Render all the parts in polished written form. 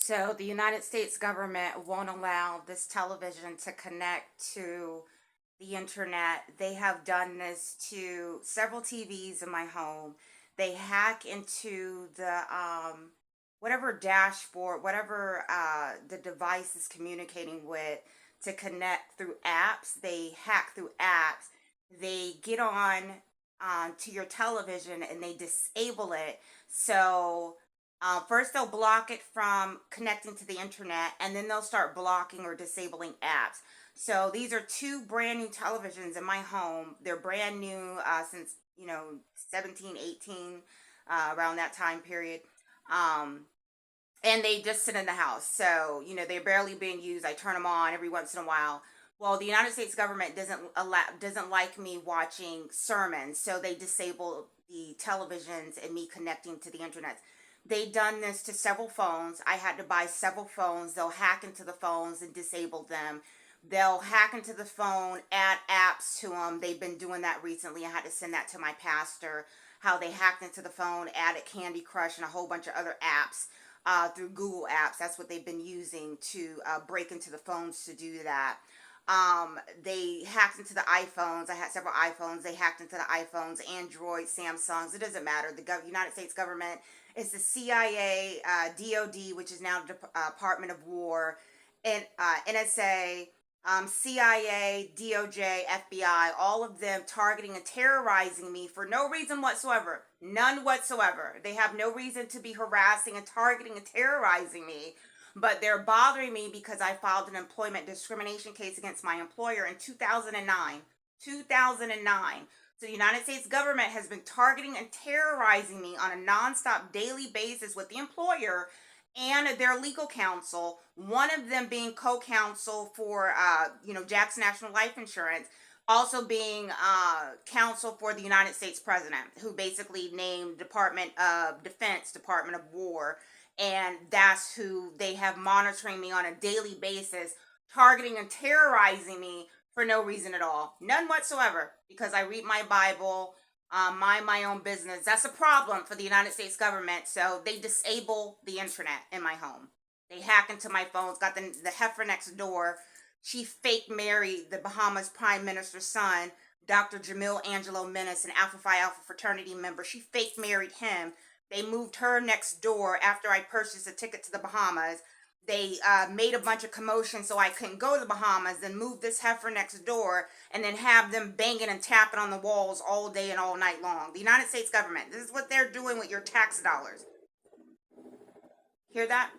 So the United States government won't allow this television to connect to the internet. They have done this to several TVs in my home. They hack into the whatever dashboard, whatever the device is communicating with to connect through apps. They hack through apps. They get on to your television and they disable it. So first, they'll block it from connecting to the internet, and then they'll start blocking or disabling apps. So these are two brand new televisions in my home. They're brand new since 17, 18, around that time period. Um, and they just sit in the house. So they're barely being used. I turn them on every once in a while. Well, the United States government doesn't like me watching sermons, so they disable the televisions and me connecting to the internet. They done this to several phones. I had to buy several phones. They'll hack into the phones and disable them. They'll hack into the phone, add apps to them. They've been doing that recently. I had to send that to my pastor. How they hacked into the phone, added Candy Crush and a whole bunch of other apps through Google Apps. That's what they've been using to break into the phones to do that. They hacked into the iPhones. I had several iPhones. They hacked into the iPhones, Android, Samsungs. It doesn't matter. The United States government is the CIA, DOD, which is now the Department of War, and NSA, CIA, DOJ, FBI, all of them targeting and terrorizing me for no reason whatsoever. None whatsoever. They have no reason to be harassing and targeting and terrorizing me, but they're bothering me because I filed an employment discrimination case against my employer in 2009. 2009. So the United States government has been targeting and terrorizing me on a nonstop daily basis with the employer and their legal counsel, one of them being co-counsel for Jackson National Life Insurance, also being counsel for the United States president, who basically named Department of Defense, Department of War, and that's who they have monitoring me on a daily basis, targeting and terrorizing me for no reason at all. None whatsoever, because I read my Bible, mind my own business. That's a problem for the United States government, so they disable the internet in my home. They hack into my phones, got the heifer next door. She fake married the Bahamas Prime Minister's son, Dr. Jamil Angelo Menace, an Alpha Phi Alpha fraternity member. She fake married him. They moved her next door after I purchased a ticket to the Bahamas. They made a bunch of commotion so I couldn't go to the Bahamas, then move this heifer next door, and then have them banging and tapping on the walls all day and all night long. The United States government, this is what they're doing with your tax dollars. Hear that?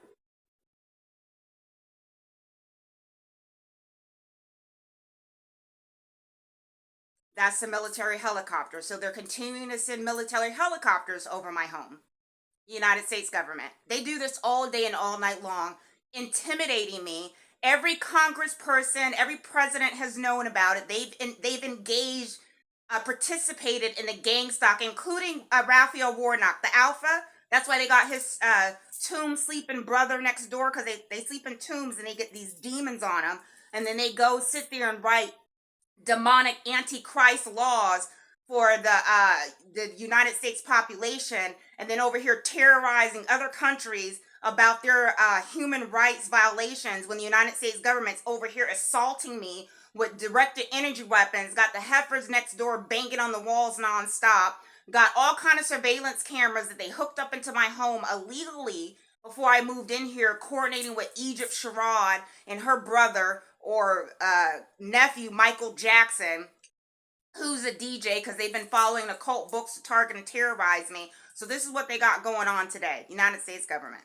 That's the military helicopter. So they're continuing to send military helicopters over my home. United States government. They do this all day and all night long, intimidating me. Every congressperson, every president has known about it. They've engaged, participated in the gang stalk, including Raphael Warnock, the Alpha. That's why they got his tomb sleeping brother next door, because they sleep in tombs and they get these demons on them, and then they go sit there and write demonic antichrist laws for the United States population, and then over here terrorizing other countries about their human rights violations, when the United States government's over here assaulting me with directed energy weapons, got the heifers next door banging on the walls nonstop, got all kind of surveillance cameras that they hooked up into my home illegally before I moved in here, coordinating with Egypt Sherrod and her brother or nephew Michael Jackson, who's a DJ, because they've been following occult books to target and terrorize me. So this is what they got going on today, United States government.